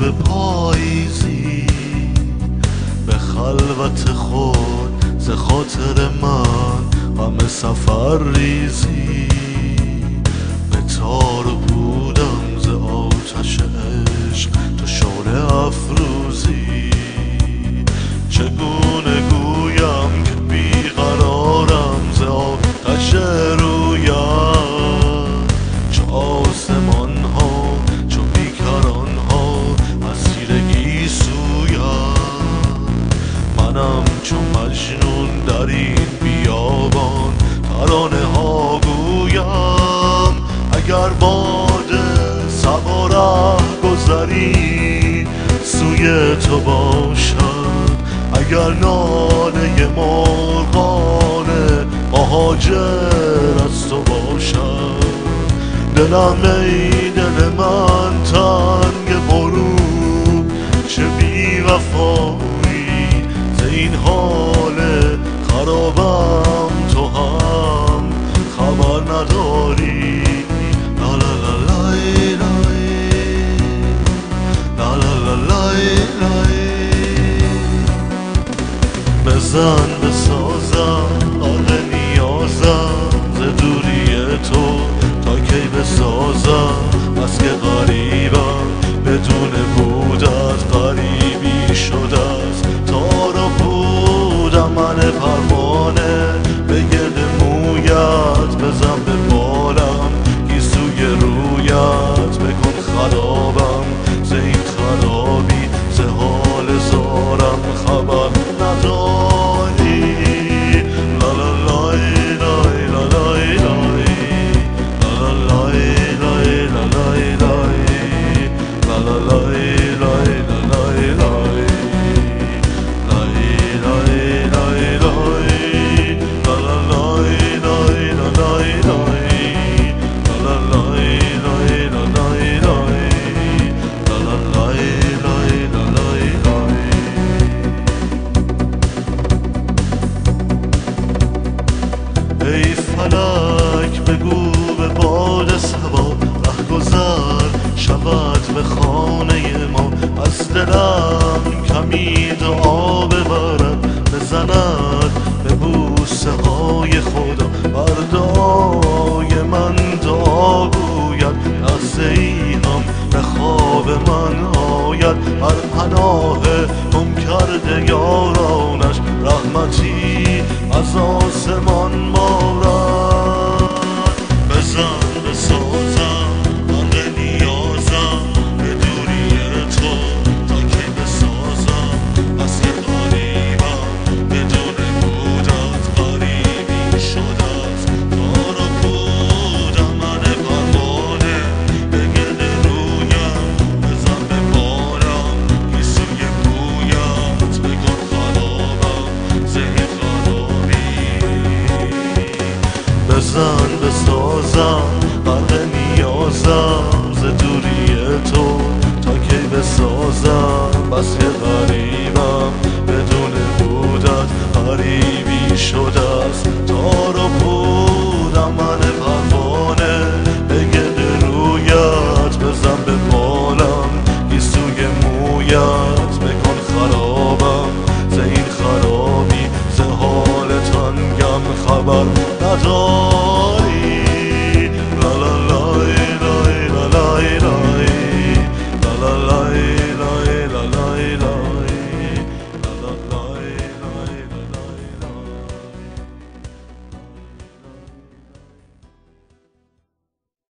به پاییزی به خلوت خود ز خاطر من غم سفر ریزی به تار بودم ز آتش عشق تو شعله افروزی چگونه گویم که بیقرارم ز آتش رویت چو آسمان ها چو بیکران ها اسیر گیسویت منم چو مجنون در این بیابان ترانه ها گویم اگر باد صبا رهگذری سوی تو باشد اگر ناله مرغان مهاجر از تو باشد دلم ای دل من تنگ غروب چه بی وفایی ز این حال خرابم تو هم خبر نداری لا لا لا لای لای لا لا لا لای لای بزن بسازم غرق نیازم ز دوری تو تا کی بسازم بس که غریبم بدون بودت غریبی شده است تار و پودم من پروانه به گرد مویت بزن به بالم گیسوی رویت بکن خرابم ز این خرابی ز حال زارم خبر نداری لا لا لای لای لا لای لای لا لا لای لای لا لای لای لا لا لای لای لا لای لای لای لای لای لای لا لا لای لای لا لای لای لا لا لای لای لا لای لای لا لا لای لای لا لای لای ای فلک بگو به باد صبا رهگذر شود به خانه ما از دلم کمی دعا ببرد بزند به بوسه های خدا بر دعای من دعا گوید لحظه ای هم به خواب من آید هر پناه گم کرده یارانش رحمتی از آسمان بارد بزن بسازم غرق نیازم به دوری تو تا کی بسازم بس که غریبم بدون بودت غریبی شده است تار و پودم من پروانه به گرد رویم بزن به بالم گیسوی بویت بکن خرابم ز این خرابی بزن بسازم غرق نیازم ز دوری تو تا کی بسازم بس که غریبم بدون بودت غریبی شده است تار و پودم من پروانه به گرد رویت بزن به بالم گیسوی مویت بکن خرابم ز این خرابی ز حال تنگم خبر نداری